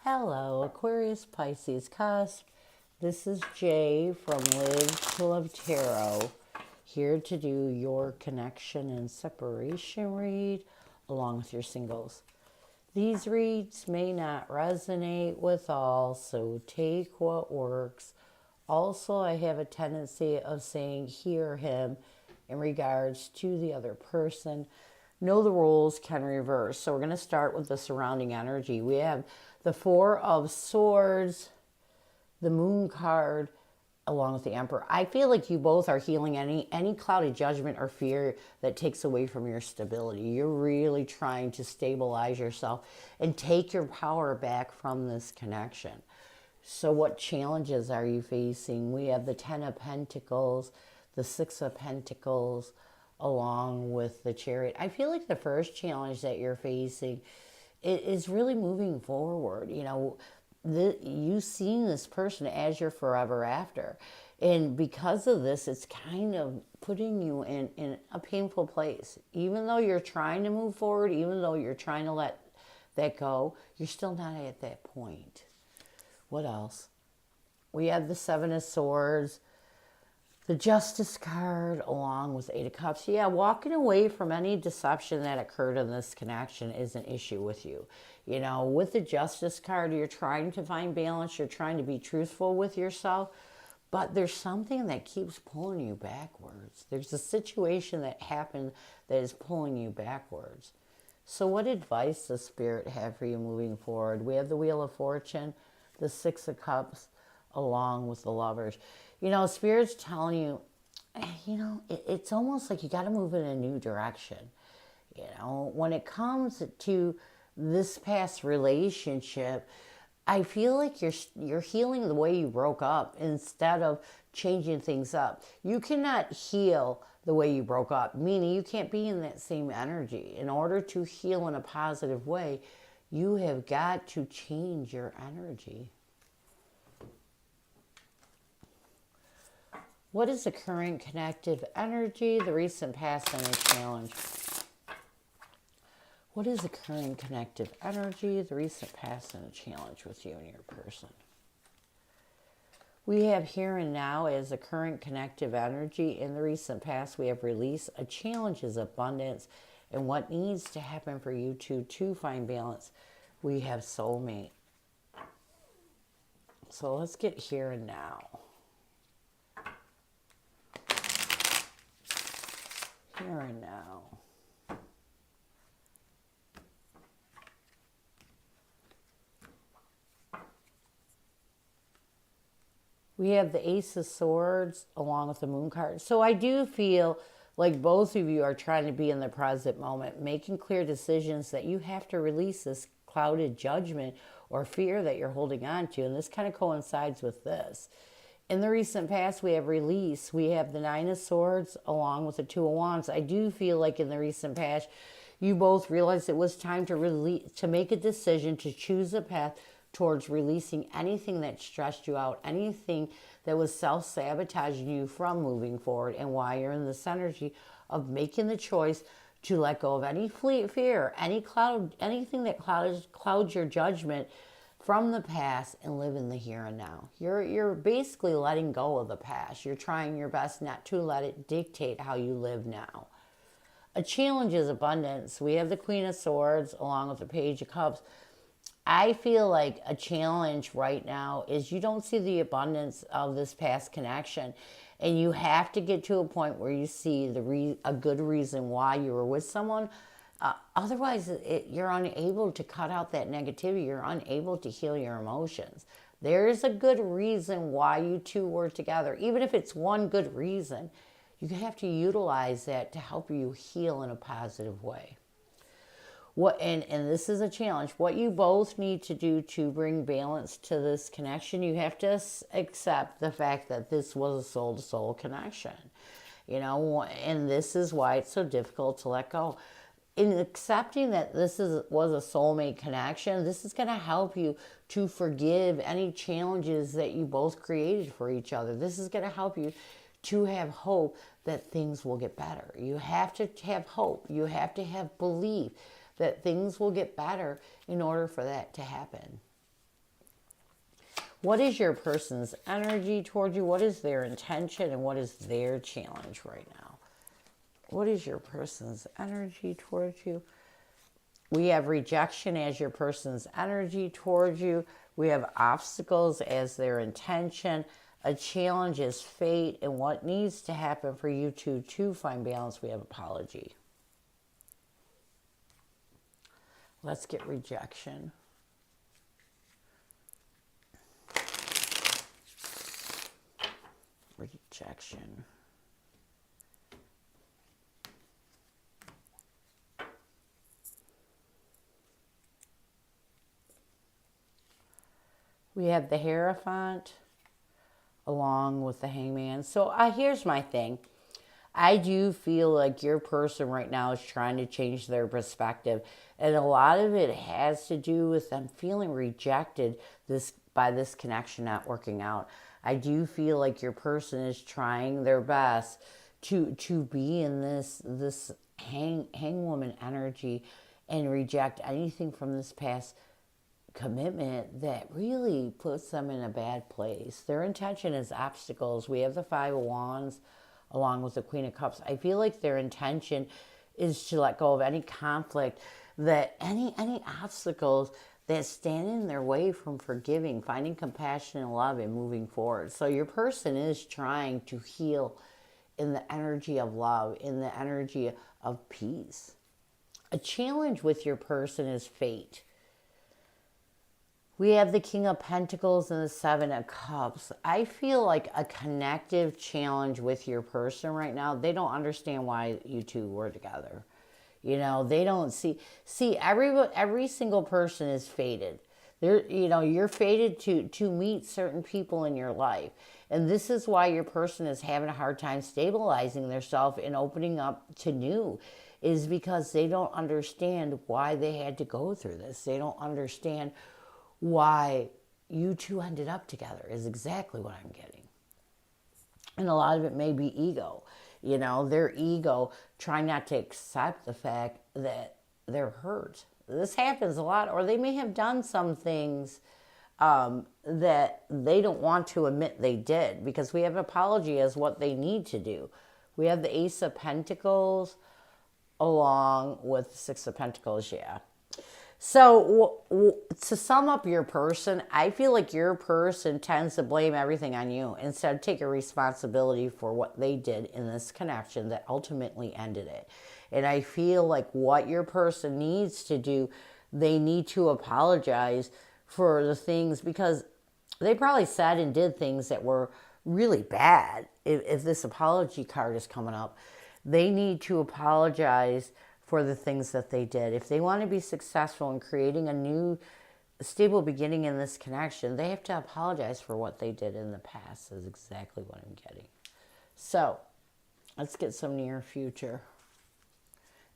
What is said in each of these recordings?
Hello, Aquarius Pisces Cusp. This is Jay from Live to Love Tarot, here to do your connection and separation read along with your singles. These reads may not resonate with all, so take what works. Also, I have a tendency of saying he or him in regards to the other person. Know the rules can reverse. So we're going to start with the surrounding energy. We have the Four of Swords, the Moon card, along with the Emperor. I feel like you both are healing any clouded judgment or fear that takes away from your stability. You're really trying to stabilize yourself and take your power back from this connection. So what challenges are you facing? We have the Ten of Pentacles, the Six of Pentacles, along with the Chariot. I feel like the first challenge that you're facing is really moving forward. You know, you seeing this person as your forever after. And because of this, it's kind of putting you in a painful place. Even though you're trying to move forward, even though you're trying to let that go, you're still not at that point. What else? We have the Seven of Swords, the Justice card, along with Eight of Cups. Yeah, walking away from any deception that occurred in this connection is an issue with you. You know, with the Justice card, you're trying to find balance. You're trying to be truthful with yourself. But there's something that keeps pulling you backwards. There's a situation that happened that is pulling you backwards. So what advice does Spirit have for you moving forward? We have the Wheel of Fortune, the Six of Cups, along with the Lovers. You know, Spirit's telling you, it's almost like you got to move in a new direction. You know, when it comes to this past relationship, I feel like you're healing the way you broke up instead of changing things up. You cannot heal the way you broke up, meaning you can't be in that same energy. In order to heal in a positive way, you have got to change your energy. What is the current connective energy, the recent past, and a challenge? What is the current connective energy, the recent past, and a challenge with you and your person? We have here and now as a current connective energy. In the recent past, we have release. A challenge is abundance. And what needs to happen for you to find balance? We have soulmate. So let's get here and now. Here and now. We have the Ace of Swords along with the Moon card. So I do feel like both of you are trying to be in the present moment, making clear decisions that you have to release this clouded judgment or fear that you're holding on to. And this kind of coincides with this. In the recent past, we have release. We have the Nine of Swords along with the Two of Wands. I do feel like in the recent past, you both realized it was time to make a decision to choose a path towards releasing anything that stressed you out, anything that was self-sabotaging you from moving forward, and why you're in this energy of making the choice to let go of any fear, anything that clouds your judgment from the past and live in the here and now. You're basically letting go of the past. You're trying your best not to let it dictate how you live now. A challenge is abundance. We have the Queen of Swords along with the Page of Cups. I feel like a challenge right now is you don't see the abundance of this past connection, and you have to get to a point where you see a good reason why you were with someone. Otherwise, you're unable to cut out that negativity. You're unable to heal your emotions. There is a good reason why you two were together. Even if it's one good reason, you have to utilize that to help you heal in a positive way. And this is a challenge. What you both need to do to bring balance to this connection, you have to accept the fact that this was a soul-to-soul connection. You know, and this is why it's so difficult to let go. In accepting that this was a soulmate connection, this is going to help you to forgive any challenges that you both created for each other. This is going to help you to have hope that things will get better. You have to have hope. You have to have belief that things will get better in order for that to happen. What is your person's energy toward you? What is their intention and what is their challenge right now? What is your person's energy towards you? We have rejection as your person's energy towards you. We have obstacles as their intention. A challenge is fate. And what needs to happen for you two to find balance, we have apology. Let's get rejection. Rejection. We have the Hierophant along with the Hangman. So here's my thing. I do feel like your person right now is trying to change their perspective. And a lot of it has to do with them feeling rejected by this connection not working out. I do feel like your person is trying their best to be in this hangwoman energy and reject anything from this past commitment that really puts them in a bad place. Their intention is obstacles. We have the Five of Wands along with the Queen of Cups. I feel like their intention is to let go of any conflict, that any obstacles that stand in their way from forgiving, finding compassion and love, and moving forward. So your person is trying to heal in the energy of love, in the energy of peace. A challenge with your person is fate. We have the King of Pentacles and the Seven of Cups. I feel like a connective challenge with your person right now. They don't understand why you two were together. You know, they don't see every single person is fated. You're fated to meet certain people in your life. And this is why your person is having a hard time stabilizing themselves and opening up to new, is because they don't understand why they had to go through this. They don't understand why you two ended up together, is exactly what I'm getting. And a lot of it may be ego. You know, their ego trying not to accept the fact that they're hurt. This happens a lot. Or they may have done some things that they don't want to admit they did, because we have apology as what they need to do. We have the Ace of Pentacles along with the Six of Pentacles, yeah. So to sum up your person, I feel like your person tends to blame everything on you instead of taking responsibility for what they did in this connection that ultimately ended it. And I feel like what your person needs to do, they need to apologize for the things, because they probably said and did things that were really bad. If this apology card is coming up, they need to apologize for the things that they did. If they want to be successful in creating a new stable beginning in this connection, they have to apologize for what they did in the past, is exactly what I'm getting. So let's get some near future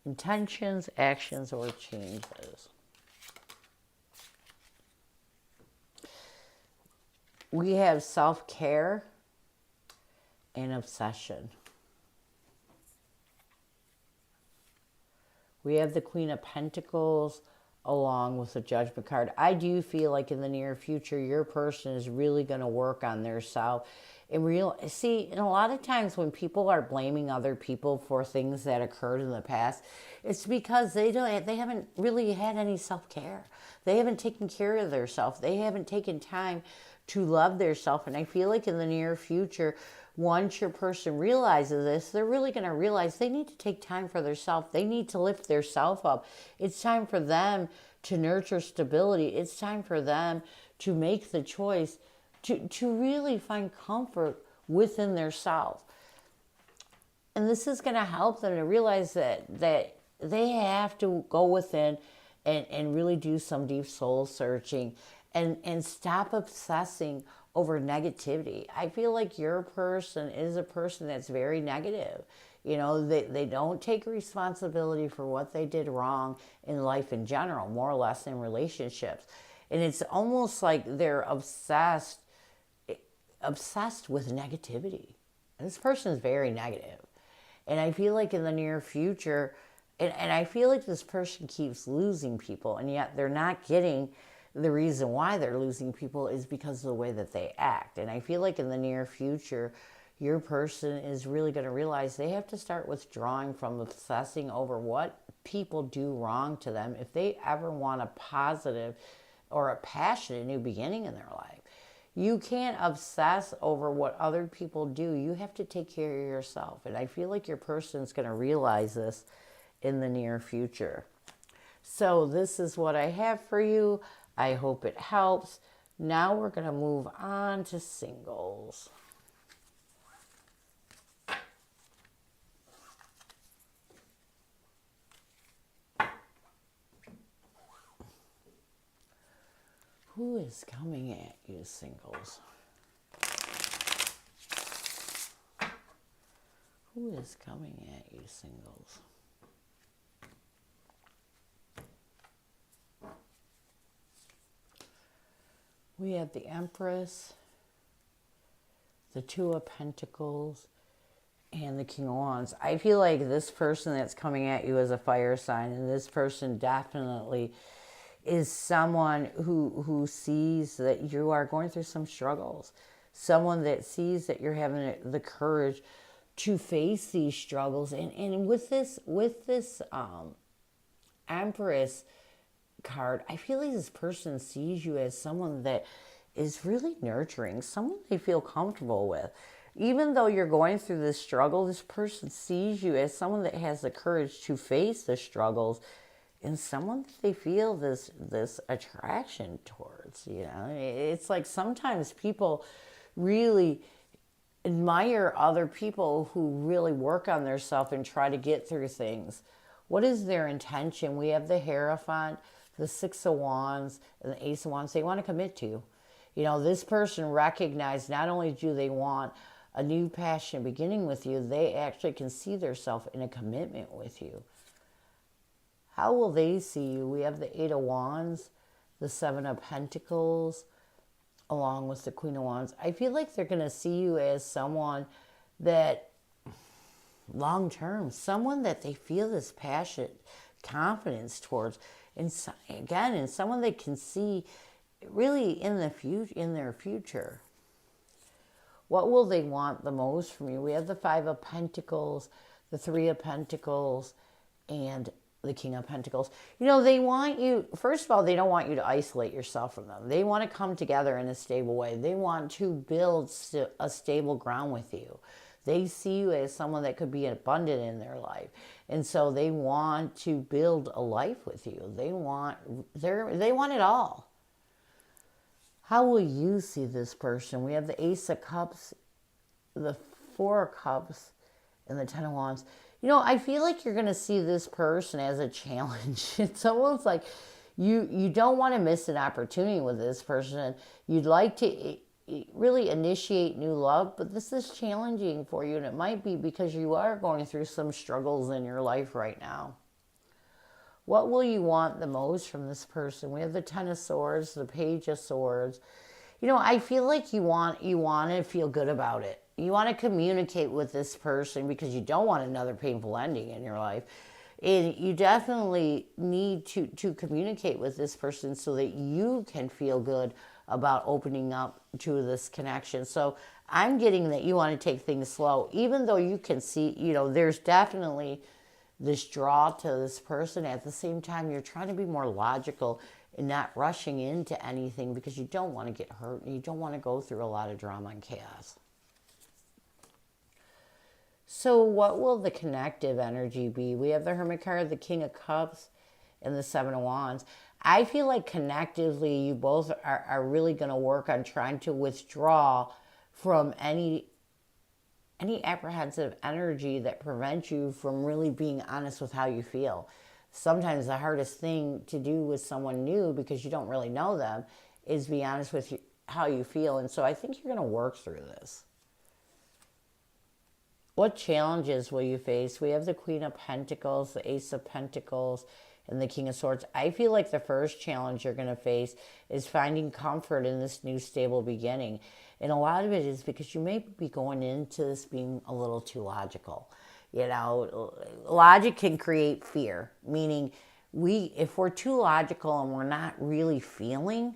intentions, actions, or changes. We have self-care and obsession. We have the Queen of Pentacles along with the Judgment card. I do feel like in the near future, your person is really going to work on their self. And a lot of times when people are blaming other people for things that occurred in the past, it's because they haven't really had any self-care. They haven't taken care of their self. They haven't taken time to love their self. And I feel like in the near future, once your person realizes this, they're really going to realize they need to take time for themselves. They need to lift their self up. It's time for them to nurture stability. It's time for them to make the choice to really find comfort within their self. And this is going to help them to realize that they have to go within and really do some deep soul searching and stop obsessing over negativity. I feel like your person is a person that's very negative. You know, they don't take responsibility for what they did wrong in life in general, more or less in relationships. And it's almost like they're obsessed with negativity. This person is very negative. And I feel like in the near future, and I feel like this person keeps losing people, and yet they're not getting the reason why they're losing people is because of the way that they act. And I feel like in the near future, your person is really going to realize they have to start withdrawing from obsessing over what people do wrong to them if they ever want a positive or a passionate new beginning in their life. You can't obsess over what other people do. You have to take care of yourself. And I feel like your person's going to realize this in the near future. So this is what I have for you. I hope it helps. Now we're going to move on to singles. Who is coming at you, singles? Who is coming at you, singles? We have the Empress, the Two of Pentacles, and the King of Wands. I feel like this person that's coming at you is a fire sign, and this person definitely is someone who sees that you are going through some struggles. Someone that sees that you're having the courage to face these struggles. And with this Empress card, I feel like this person sees you as someone that is really nurturing, someone they feel comfortable with. Even though you're going through this struggle, this person sees you as someone that has the courage to face the struggles and someone that they feel this attraction towards. You know, it's like sometimes people really admire other people who really work on themselves and try to get through things. What is their intention? We have the Hierophant, the Six of Wands, and the Ace of Wands. They want to commit to. You know, this person recognizes not only do they want a new passion beginning with you, they actually can see themselves in a commitment with you. How will they see you? We have the Eight of Wands, the Seven of Pentacles, along with the Queen of Wands. I feel like they're going to see you as someone that, long term, someone that they feel this passion, confidence towards. And again, and someone they can see really in their future. What will they want the most from you? We have the Five of Pentacles, the Three of Pentacles, and the King of Pentacles. You know, they want you, first of all, they don't want you to isolate yourself from them. They want to come together in a stable way. They want to build a stable ground with you. They see you as someone that could be abundant in their life. And so they want to build a life with you. They want it all. How will you see this person? We have the Ace of Cups, the Four of Cups, and the Ten of Wands. You know, I feel like you're going to see this person as a challenge. It's almost like you don't want to miss an opportunity with this person. You'd like to really initiate new love, but this is challenging for you, and it might be because you are going through some struggles in your life right now. What will you want the most from this person? We have the Ten of Swords, the Page of Swords. You know, I feel like you want to feel good about it. You want to communicate with this person because you don't want another painful ending in your life. And you definitely need to communicate with this person so that you can feel good about opening up to this connection. So I'm getting that you want to take things slow, even though you can see, you know, there's definitely this draw to this person. At the same time, you're trying to be more logical and not rushing into anything because you don't want to get hurt and you don't want to go through a lot of drama and chaos. So what will the connective energy be? We have the Hermit card, the King of Cups, and the Seven of Wands. I feel like connectively you both are really going to work on trying to withdraw from any apprehensive energy that prevents you from really being honest with how you feel. Sometimes the hardest thing to do with someone new, because you don't really know them, is be honest with how you feel. And so I think you're going to work through this. What challenges will you face? We have the Queen of Pentacles, the Ace of Pentacles, and the King of Swords. I feel like the first challenge you're going to face is finding comfort in this new stable beginning. And a lot of it is because you may be going into this being a little too logical. You know, logic can create fear, meaning if we're too logical and we're not really feeling,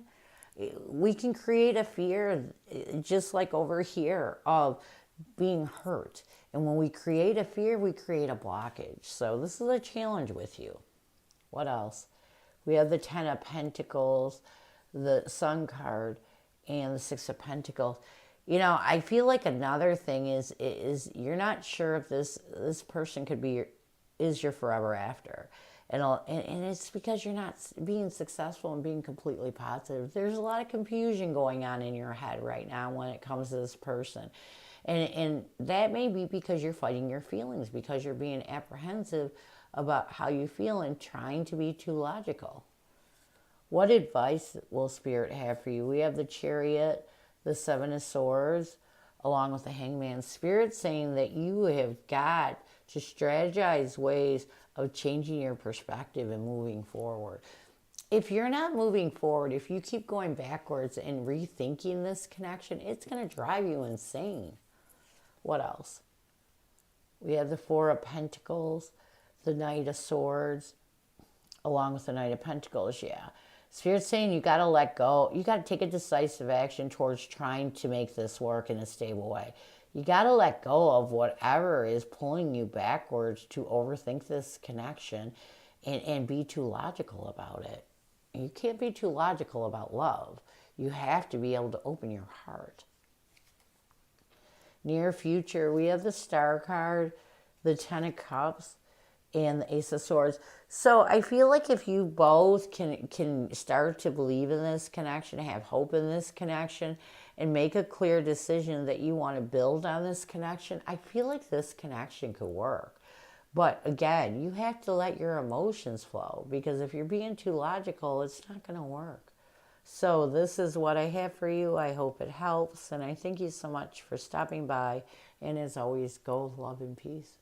we can create a fear, just like over here, of being hurt. And when we create a fear, we create a blockage. So this is a challenge with you. What else? We have the Ten of Pentacles, the Sun card, and the Six of Pentacles. You know, I feel like another thing is you're not sure if this person is your forever after. And it's because you're not being successful and being completely positive. There's a lot of confusion going on in your head right now when it comes to this person. And that may be because you're fighting your feelings, because you're being apprehensive about how you feel and trying to be too logical. What advice will Spirit have for you? We have the Chariot, the Seven of Swords, along with the Hangman. Spirit saying that you have got to strategize ways of changing your perspective and moving forward. If you're not moving forward, if you keep going backwards and rethinking this connection, it's going to drive you insane. What else? We have the Four of Pentacles, the Knight of Swords, along with the Knight of Pentacles. Yeah. Spirit's saying you got to let go. You got to take a decisive action towards trying to make this work in a stable way. You got to let go of whatever is pulling you backwards to overthink this connection and be too logical about it. You can't be too logical about love. You have to be able to open your heart. Near future, we have the Star card, the Ten of Cups, and the Ace of Swords. So I feel like if you both can start to believe in this connection, have hope in this connection, and make a clear decision that you want to build on this connection, I feel like this connection could work. But again, you have to let your emotions flow, because if you're being too logical, it's not going to work. So this is what I have for you. I hope it helps, and I thank you so much for stopping by. And as always, go with love and peace.